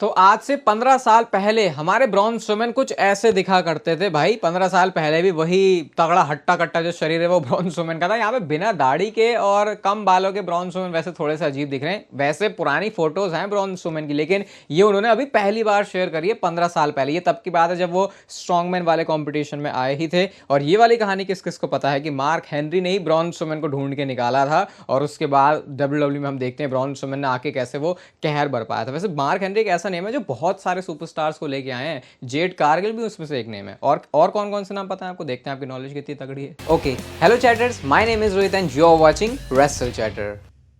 तो आज से 15 साल पहले हमारे ब्रॉन स्ट्रोमैन कुछ ऐसे दिखा करते थे भाई। 15 साल पहले भी वही तगड़ा हट्टा कट्टा जो शरीर है वो ब्रॉन स्ट्रोमैन का था। यहाँ पे बिना दाढ़ी के और कम बालों के ब्रॉन स्ट्रोमैन वैसे थोड़े से अजीब दिख रहे हैं। वैसे पुरानी फोटोज हैं ब्रॉन स्ट्रोमैन की, लेकिन ये उन्होंने अभी पहली बार शेयर करी है 15 साल पहले। ये तब की बात है जब वो स्ट्रॉन्गमैन वाले कॉम्पिटिशन में आए ही थे। और ये वाली कहानी किस किस को पता है कि मार्क हेनरी ने ही ब्रॉन स्ट्रोमैन को ढूंढ के निकाला था और उसके बाद डब्ल्यूडब्ल्यूई में हम देखते हैं ब्रॉन स्ट्रोमैन ने आके कैसे वो कहर बरपाया था। वैसे मार्क हेनरी एक ऐसा नेम है जो बहुत सारे सुपरस्टार्स को लेके आए हैं। जेड कारगिल भी उसमें से एक नेम है। और कौन कौन से नाम पता है आपको? देखते हैं आपकी नॉलेज कितनी तगड़ी है। Okay, hello chatters, my name is Rohit and you are watching Wrestle Chatter.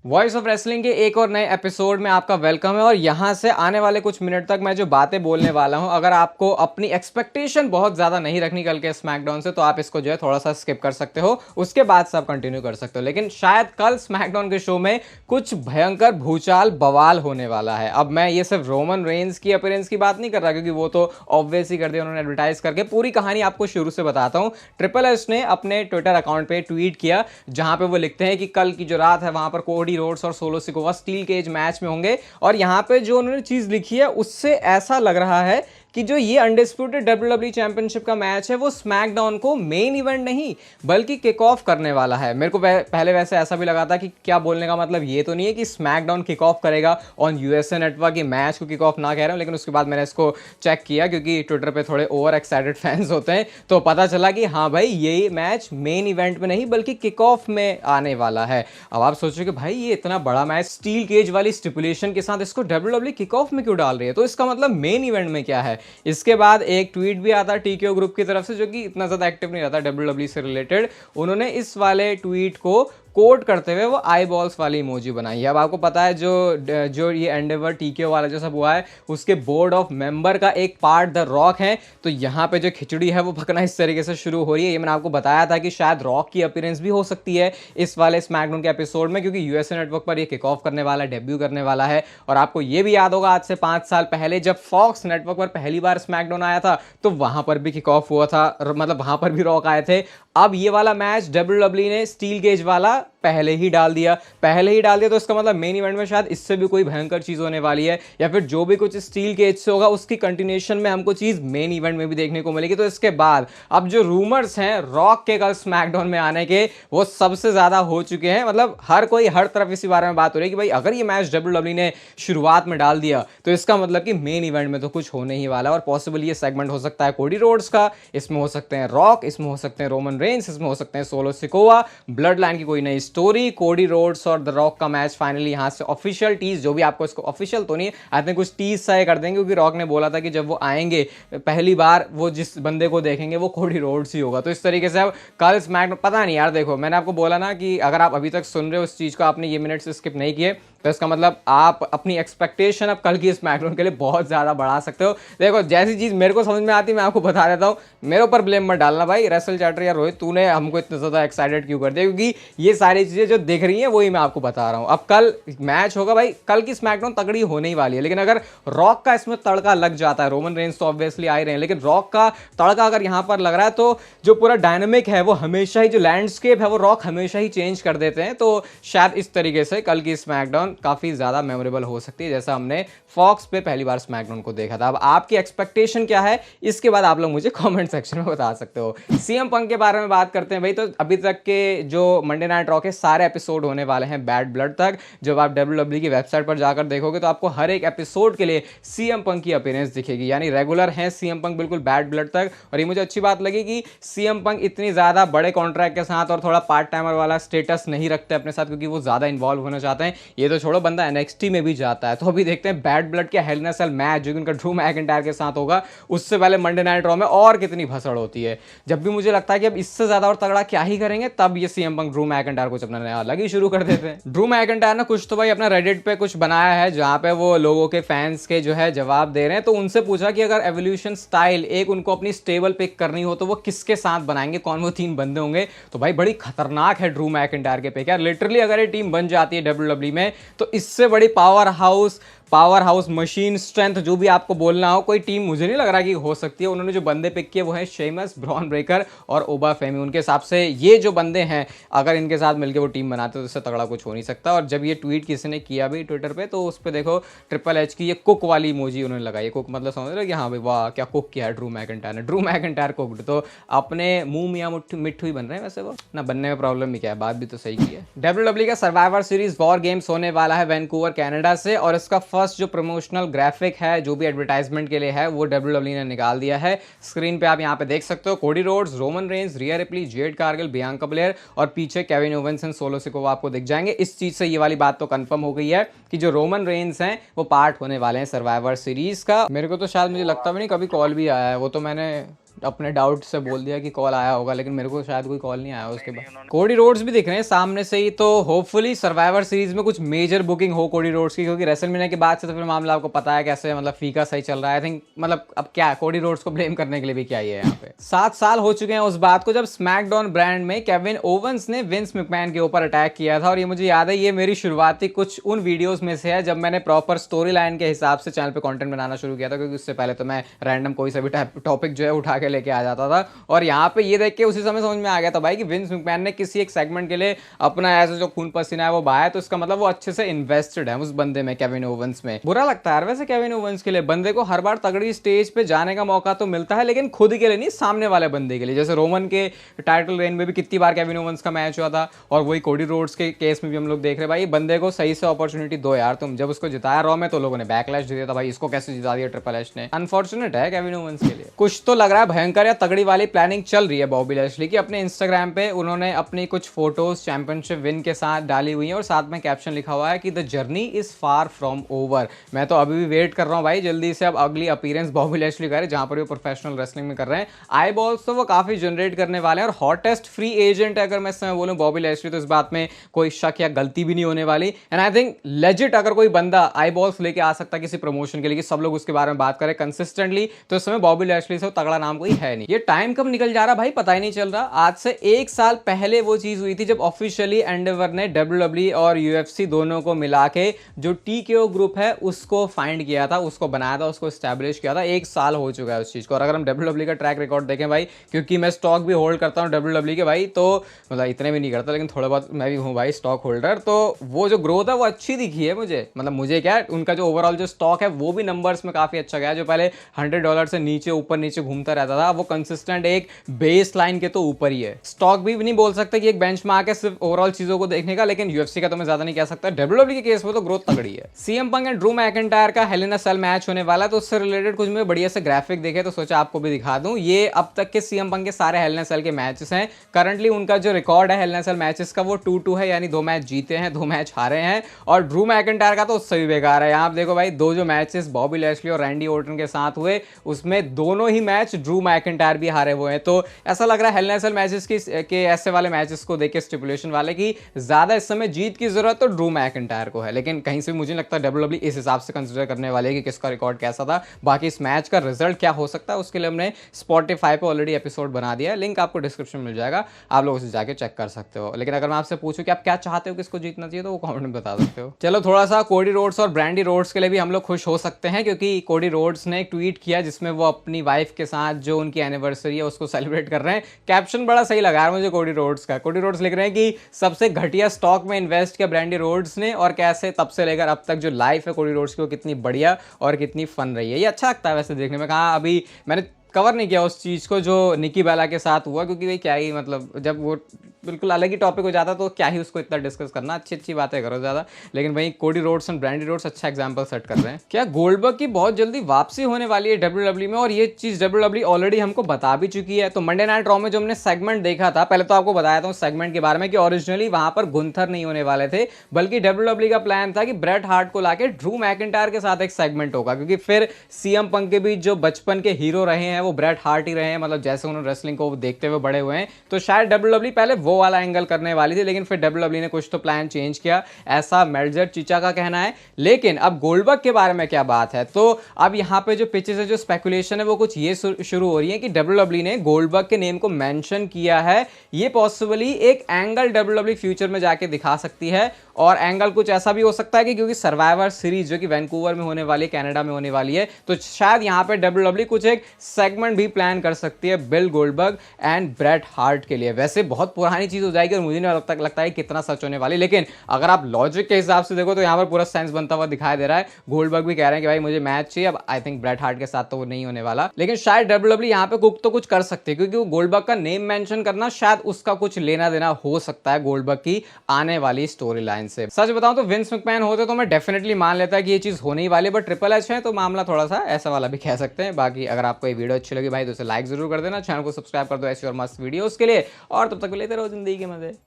Voice of wrestling के एक और नए एपिसोड में आपका वेलकम है। और यहाँ से आने वाले कुछ मिनट तक मैं जो बातें बोलने वाला हूँ, अगर आपको अपनी एक्सपेक्टेशन बहुत ज़्यादा नहीं रखनी कल के स्मैकडाउन से, तो आप इसको जो है थोड़ा सा स्किप कर सकते हो, उसके बाद से आप कंटिन्यू कर सकते हो। लेकिन शायद कल स्मैकडाउन के शो में कुछ भयंकर भूचाल बवाल होने वाला है। अब मैं ये सिर्फ रोमन रेंज की अपीयरेंस की बात नहीं कर रहा, क्योंकि वो तो ऑब्वियस ही कर दिया उन्होंने एडवर्टाइज करके। पूरी कहानी आपको शुरू से बताता हूँ। ट्रिपल एच ने अपने ट्विटर अकाउंट पे ट्वीट किया, जहां पे वो लिखते हैं कि कल की जो रात है वहां पर कोडी रोड्स और Solo Sikoa steel cage match में होंगे। और यहां पे जो उन्होंने चीज लिखी है उससे ऐसा लग रहा है कि जो ये अनडिस्प्यूटेड डब्ल्यूडब्ल्यूई चैंपियनशिप का मैच है वो स्मैकडाउन को मेन इवेंट नहीं बल्कि किक ऑफ करने वाला है। मेरे को पहले वैसे ऐसा भी लगा था कि क्या बोलने का मतलब ये तो नहीं है कि स्मैकडाउन किक ऑफ करेगा ऑन यूएसए नेटवर्क, ये मैच को किक ऑफ ना कह रहा हूं। लेकिन उसके बाद मैंने इसको चेक किया, क्योंकि ट्विटर पे थोड़े ओवर एक्साइटेड फैंस होते हैं, तो पता चला कि हाँ भाई ये मैच मेन इवेंट में नहीं बल्कि किक ऑफ में आने वाला है। अब आप सोचो कि भाई ये इतना बड़ा मैच स्टील केज वाली स्टिपुलेशन के साथ इसको डब्ल्यूडब्ल्यूई किक ऑफ में क्यों डाल रही है, तो इसका मतलब मेन इवेंट में क्या है। इसके बाद एक ट्वीट भी आता टीकेओ ग्रुप की तरफ से, जो कि इतना ज्यादा एक्टिव नहीं रहता डब्ल्यूडब्ल्यूई से रिलेटेड। उन्होंने इस वाले ट्वीट को कोट करते हुए वो आई बॉल्स वाली इमोजी बनाई है। अब आपको पता है जो ये एंडेवर टीकेओ वाला जो सब हुआ है, उसके बोर्ड ऑफ मेंबर का एक पार्ट द रॉक है। तो यहाँ पे जो खिचड़ी है वो पकना इस तरीके से शुरू हो रही है। ये मैंने आपको बताया था कि शायद रॉक की अपीयरेंस भी हो सकती है इस वाले स्मैकडाउन के एपिसोड में, क्योंकि यूएसए नेटवर्क पर ये किक ऑफ करने वाला है, डेब्यू करने वाला है। और आपको ये भी याद होगा आज से 5 साल पहले जब फॉक्स नेटवर्क पर पहली बार स्मैकडाउन आया था, तो वहां पर भी किक ऑफ हुआ था, मतलब वहां पर भी रॉक आए थे। अब ये वाला मैच डब्ल्यूडब्ल्यूई ने स्टील केज वाला पहले ही डाल दिया, तो इसका मतलब मेन इवेंट में शायद इससे भी कोई भयंकर चीज होने वाली है, या फिर जो भी कुछ स्टील केज से होगा उसकी कंटिन्यूएशन में हमको चीज मेन इवेंट में भी देखने को मिलेगी। तो इसके बाद अब जो रूमर्स हैं रॉक के कल स्मैकडाउन में आने के, वो सबसे ज्यादा हो चुके हैं। मतलब हर कोई हर तरफ इसी बारे में बात हो रही है कि भाई अगर ये मैच डब्ल्यूडब्ल्यूई ने शुरुआत में डाल दिया तो इसका मतलब कि मेन इवेंट में तो कुछ होने ही वाला है। और पॉसिबल ये सेगमेंट हो सकता है कोडी रोड्स का, इसमें हो सकते हैं रॉक, इसमें हो सकते हैं रोमन रेंस, इसमें हो सकते हैं सोलो सिकोवा, ब्लड लाइन की कोई नई स्टोरी, कोडी रोड्स और द रॉक का मैच फाइनली यहां से ऑफिशियल टीज, जो भी आपको इसको ऑफिशियल तो नहीं, आई थिंक कुछ टीज सा कर देंगे, क्योंकि रॉक ने बोला था कि जब वो आएंगे पहली बार वो जिस बंदे को देखेंगे वो कोडी रोड्स ही होगा। तो इस तरीके से अब कल स्मैक, पता नहीं यार, देखो मैंने आपको बोला ना कि अगर आप अभी तक सुन रहे हो उस चीज को, आपने ये मिनट से स्किप नहीं किए, तो इसका मतलब आप अपनी एक्सपेक्टेशन अब कल की स्मैकडाउन के लिए बहुत ज्यादा बढ़ा सकते हो। देखो जैसी चीज मेरे को समझ में आती है मैं आपको बता देता हूं, मेरे ऊपर ब्लेम मत डालना भाई रेसल चैटर या रोहित, तूने हमको इतना ज्यादा एक्साइटेड क्यों कर दिया, क्योंकि ये सारी चीजें जो दिख रही हैं वही मैं आपको बता रहा हूं। अब कल मैच होगा भाई, कल की स्मैकडाउन तगड़ी होने ही वाली है। लेकिन अगर रॉक का इसमें तड़का लग जाता है, रोमन रेंस तो ऑब्वियसली आ ही रहे हैं, लेकिन रॉक का तड़का अगर यहां पर लग रहा है, तो जो पूरा डायनामिक है वो हमेशा ही, जो लैंडस्केप है वो रॉक हमेशा ही चेंज कर देते हैं। तो शायद इस तरीके से कल की स्मैकडाउन काफी ज्यादा मेमोरेबल हो सकती है, जैसा हमने फॉक्स पे पहली बार स्मैकडाउन को देखा था। अब आपकी एक्सपेक्टेशन क्या है, इसके बाद आप लोग मुझे कमेंट सेक्शन में बता सकते हो। सीएम पंक के बारे में बात करते हैं भाई। तो अभी तक के जो मंडे नाइट रॉ के सारे एपिसोड होने वाले हैं बैड ब्लड तक, जब आप डब्ल्यूडब्ल्यूई की वेबसाइट पर जाकर देखोगे तो आपको हर एक एपिसोड के लिए सीएम पंक की अपीयरेंस दिखेगी, यानी रेगुलर है सीएम पंक बिल्कुल बैड ब्लड तक। और ये मुझे अच्छी बात लगी कि सीएम पंक इतनी ज्यादा बड़े कॉन्ट्रैक्ट के साथ और थोड़ा पार्ट टाइमर वाला स्टेटस नहीं रखते अपने साथ, क्योंकि वो ज्यादा इन्वॉल्व होना चाहते हैं। ये तो छोड़ो, बंदा एनएक्सटी में भी जाता है। तो अभी देखते हैं बैड ब्लड के हेल इन अ सेल मैच जो कि उनका ड्रू मैकिंटायर के साथ होगा, उससे पहले मंडे नाइट रॉ में और कितनी भसड़ होती है। जब भी मुझे लगता है कि अब इससे ज्यादा और तगड़ा क्या ही करेंगे, तब ये सीएम पंक ड्रू मैकिंटायर कुछ अपना नया अलग ही शुरू कर देते हैं। ड्रू मैकिंटायर ने कुछ तो भाई अपना रेडिट पे कुछ बनाया है, जहां पे वो लोगों के फैंस के जो है जवाब दे रहे हैं। तो उनसे पूछा कि अगर एवोल्यूशन स्टाइल एक उनको अपनी स्टेबल पिक करनी हो तो वो किसके साथ बनाएंगे, कौन वो 3 बंदे होंगे। तो भाई बड़ी खतरनाक है ड्रू मैकिंटायर के पिक यार। लिटरली अगर ये टीम बन जाती है डब्ल्यूडब्ल्यूई में, तो इससे बड़ी power house power house, machine strength, जो भी आपको बोलना हो, कोई टीम मुझे नहीं लग रहा कि हो सकती है। उन्होंने जो बंदे पिक किए वो है शेमस, ब्रॉन ब्रेकर और ओबा फेमी। उनके हिसाब से ये जो बंदे हैं, अगर इनके साथ मिलकर वो टीम बनाते तो इससे तगड़ा कुछ हो नहीं सकता। और जब ये ट्वीट किसी ने किया भी ट्विटर पे, तो उस पर देखो ट्रिपल एच की ये कुक वाली इमोजी उन्होंने लगाई। कुक मतलब समझ रहे हो कि हाँ भाई वाह क्या कुक किया है ड्रू मैकिंटायर ने, ड्रू मैकिंटायर कुक्ड। तो अपने मुंह मियाँ मिट्ठू ही बन रहे हैं वैसे, वो ना बनने में प्रॉब्लम भी क्या है, बात भी तो सही की है। WWE का सर्वाइवर सीरीज वॉर गेम्स होने वाला है वैंकूवर कनाडा से, और इसका फर्स्ट जो प्रमोशनल ग्राफिक है जो भी एडवर्टाइजमेंट के लिए है वो WWE ने निकाल दिया है। स्क्रीन पे आप यहाँ पे देख सकते हो कोडी रोड्स, रोमन रेंज, रिया replay, Jade Cargill, Bianca Blair और पीछे Kevin Owens and solo Sikoa आपको दिख जाएंगे। इस चीज से ये वाली बात तो कंफर्म हो गई है कि जो रोमन रेंज हैं वो पार्ट होने वाले हैं सर्वाइवर सीरीज का। मेरे को तो शायद, मुझे लगता भी नहीं कभी कॉल भी आया है, वो तो मैंने अपने डाउट से बोल दिया कि कॉल आया होगा, लेकिन मेरे को शायद कोई कॉल नहीं आया उसके बाद। कोडी रोड्स भी दिख रहे हैं सामने से ही, तो होपफुली सर्वाइवर सीरीज में कुछ मेजर बुकिंग हो कोडी रोड्स की, क्योंकि रेसलमेनिया के बाद से तो फिर मामला आपको पता है कैसे, मतलब फीका सही चल रहा है। आई थिंक मतलब अब क्या कोडी रोड्स को ब्लेम करने के लिए भी क्या ही है यहाँ पे। 7 साल हो चुके हैं उस बात को जब स्मैकडाउन ब्रांड में केविन ओवेंस ने विंस मैकमैन के ऊपर अटैक किया था। और ये मुझे याद है, ये मेरी शुरुआती कुछ उन वीडियोस में से है जब मैंने प्रॉपर स्टोरी लाइन के हिसाब से चैनल पे कंटेंट बनाना शुरू किया था, क्योंकि उससे पहले तो मैं रैंडम कोई सा भी टॉपिक जो है उठा के लेके आ जाता था। और यहाँ पे ये देख के उसी समय समझ में आ गया था भाई कि विंस मैकमैन ने किसी एक सेगमेंट के लिए अपना ऐसा जो खून पसीना है वो बहाया, तो इसका मतलब वो अच्छे से इन्वेस्टेड है उस बंदे में, केविन ओवेंस में। बुरा लगता है वैसे केविन ओवेंस के लिए, बंदे को हर बार तगड़ी स्टेज पे जाने का मौका तो मिलता है, लेकिन खुद के लिए नहीं, सामने वाले बंदे के लिए। जैसे रोमन के टाइटल रेन में भी कितनी बार केविन ओवेंस का मैच हुआ था, और वही कोडी रोड्स के केस में भी हम लोग देख रहे भाई, बंदे को सही से अपॉर्चुनिटी दो यार तुम। जब उसको जिताया रॉ में तो लोगों ने बैकलैश दिया था भाई, इसको कैसे जिता दिया ट्रिपल एच ने। अनफॉर्चुनेट है केविन ओवेंस के लिए। कुछ तो लग रहा है भयंकर या तगड़ी वाली प्लानिंग चल रही है बॉबी लैशली की। अपने इंस्टाग्राम पे उन्होंने अपनी कुछ फोटोज चैंपियनशिप विन के साथ डाली हुई हैं, और साथ में कैप्शन लिखा हुआ है कि the journey is far from over. मैं तो अभी भी वेट कर रहा हूँ भाई, जल्दी से अब अगली अपीयरेंस बॉबी लैशली करे जहां पर वो प्रोफेशनल रेसलिंग में कर रहे हैं। आई बॉल्स तो वो काफी जनरेट करने वाले हैं, और हॉटेस्ट फ्री एजेंट है अगर मैं इस समय बोलूं बॉबी लैशली, तो इस बात में कोई शक या गलती भी नहीं होने वाली। एंड आई थिंक लेजिट अगर कोई बंदा आई बॉल्स लेके आ सकता है किसी प्रमोशन के लिए, सब लोग उसके बारे में बात करें कंसिस्टेंटली, तो इस समय बॉबी लैशली से तगड़ा नाम कोई है नहीं। ये टाइम कब निकल जा रहा भाई पता ही नहीं चल रहा। आज से 1 साल पहले वो चीज हुई थी जब ऑफिशियली एंडेवर ने WWE और UFC दोनों को मिला के जो TKO ग्रुप है उसको फाइंड किया था, उसको बनाया था, उसको एस्टैब्लिश किया था। 1 साल हो चुका है उस चीज को। और अगर हम WWE का ट्रैक रिकॉर्ड देखें भाई, क्योंकि मैं स्टॉक भी होल्ड करता हूँ WWE के भाई, तो मतलब इतने भी नहीं करता लेकिन थोड़ा बहुत मैं भी हूँ भाई स्टॉक होल्डर, तो वो जो ग्रोथ है वो अच्छी दिखी है मुझे। मतलब मुझे क्या, उनका जो ओवरऑल जो स्टॉक है वो भी नंबर्स में काफी अच्छा गया। जो पहले $100 से नीचे ऊपर नीचे घूमता रहता था, वो कंसिस्टेंट एक बेस लाइन के तो ऊपर ही है। स्टॉक भी नहीं बोल सकते कि एक बेंचमार्क है सिर्फ ओवरऑल चीजों को देखने का, लेकिन UFC का तो मैं ज्यादा नहीं कह सकता। WWE के केस में तो ग्रोथ तगड़ी है। CM punk and Drew McIntyre का हेल इन अ सेल मैच होने वाला है, तो उससे रिलेटेड कुछ मैं बढ़िया से ग्राफिक देखे तो सोचा आपको भी दिखा दूं। ये अब तक के CM पंक के सारे हेल इन अ सेल के मैचेस हैं। करंटली उनका जो रिकॉर्ड है हेल इन अ सेल मैचेस का वो 2-2 है, यानी 2 मैच जीते हैं 2 मैच हारे हैं। और ड्रू मैकिंटायर का तो उससे भी बेकार है। यहाँ देखो भाई, 2 जो मैचेस बॉबी लैशली और रैंडी ऑर्टन के साथ हुए उसमें दोनों ही मैच ड्रू मैकिंटायर भी हारे हुए हैं। तो ऐसा लग रहा है हेल इन अ सेल मैचेस के ऐसे वाले मैचेस को देख के स्टिपुलेशन वाले की ज्यादा इस समय जीत की जरूरत तो ड्रू मैकिंटायर को है, लेकिन कहीं से मुझे लगता है WWE इस हिसाब से कंसीडर करने वाले कि किसका रिकॉर्ड कैसा था। बाकी इस मैच का रिजल्ट क्या हो सकता है उसके लिए हमने Spotify पे ऑलरेडी एपिसोड बना दिया है, लिंक आपको डिस्क्रिप्शन में मिल जाएगा, आप लोग उसे जाके चेक कर सकते हो। लेकिन अगर मैं आपसे पूछूं कि आप क्या चाहते हो किसको जीतना चाहिए, तो वो कमेंट में बता सकते हो। चलो थोड़ा सा कोडी रोड्स और ब्रांडी रोड्स के लिए भी हम लोग खुश हो सकते हैं, क्योंकि कोडी रोड्स ने एक ट्वीट किया जिसमें वो अपनी वाइफ के साथ जो उनकी एनिवर्सरी है उसको सेलिब्रेट कर रहे हैं। कैप्शन बड़ा सही लगा है मुझे कोडी रोड्स का। कोडी रोड्स लिख रहे हैं कि सबसे घटिया स्टॉक में इन्वेस्ट किया ब्रांडी रोड्स ने, और कैसे तब से लेकर अब तक जो लाइफ है कोडी रोड्स की वो कितनी बढ़िया और कितनी फन रही है। ये अच्छा लगता है वैसे देखने में। कहा अभी मैंने कवर नहीं किया उस चीज़ को जो निकी बेला के साथ हुआ, क्योंकि भाई क्या ही मतलब, जब वो बिल्कुल अलग ही टॉपिक हो जाता तो क्या ही उसको इतना डिस्कस करना। अच्छी अच्छी बातें करो ज़्यादा। लेकिन भाई Cody Rhodes and Brandi Rhodes अच्छा एग्जांपल सेट कर रहे हैं। क्या गोल्डबर्ग की बहुत जल्दी वापसी होने वाली है WWE में, और ये चीज़ WWE ऑलरेडी हमको बता भी चुकी है। तो मंडे नाइट रॉ में जो हमने सेगमेंट देखा था, पहले तो आपको बताया था उस सेगमेंट के बारे में कि ओरिजिनली वहां पर गुंथर नहीं होने वाले थे, बल्कि WWE का प्लान था कि ब्रेट हार्ट को लाके ड्रू मैकिंटायर के साथ एक सेगमेंट होगा, क्योंकि फिर CM पंक के बीच जो बचपन के हीरो रहे हैं वो ब्रेट हार्ट ही रहे हैं, मतलब जैसे उन्होंने रेसलिंग को देखते हुए बड़े हुए हैं। तो शायद WWE पहले वो वाला एंगल करने वाली थी, लेकिन फिर WWE ने कुछ तो प्लान चेंज किया, ऐसा मेल्जर चिचा का कहना है। लेकिन अब गोल्डबर्ग के बारे में क्या बात है, तो अब यहाँ पे जो पिचेस है, जो स्पेकुलेशन है, वो कुछ ये शुरू हो रही है कि WWE ने गोल्डबर्ग के नेम को मेंशन किया है। ये पॉसिबली एक एंगल WWE फ्यूचर में जाके दिखा सकती है, और एंगल कुछ ऐसा भी हो सकता है कि क्योंकि सर्वाइवर सीरीज जो कि वैंकूवर में होने वाली है, कनाडा में होने वाली है, तो शायद यहाँ पे WWE कुछ एक सेगमेंट भी प्लान कर सकती है bill Goldberg and Bret Hart के लिए। वैसे बहुत पुरानी चीज हो जाएगी और मुझे नहीं लगता है कितना सच होने वाली, लेकिन अगर आप लॉजिक के हिसाब से देखो तो यहाँ पर पूरा सेंस बनता हुआ दिखाई दे रहा है। गोल्डबर्ग भी कह रहे हैं कि भाई मुझे मैच चाहिए। अब आई थिंक ब्रेट हार्ट के साथ तो वो नहीं होने वाला, लेकिन शायद WWE यहाँ पे कुक तो कुछ कर सकते हैं, क्योंकि गोल्डबर्ग का नेम मेंशन करना शायद उसका कुछ लेना देना हो सकता है गोल्डबर्ग की आने वाली स्टोरी लाइन से। सच बताऊं तो विंस मैकमैन होते तो मैं डेफिनेटली मान लेता कि ये चीज होने ही वाली है, बट ट्रिपल एच है तो मामला थोड़ा सा ऐसा वाला भी कह सकते हैं। बाकी अगर आपको ये वीडियो अच्छी लगी भाई तो उसे लाइक जरूर कर देना, चैनल को सब्सक्राइब कर दो ऐसी और मस्त वीडियोस के लिए, और तब तक लेते रहो जिंदगी के मजे।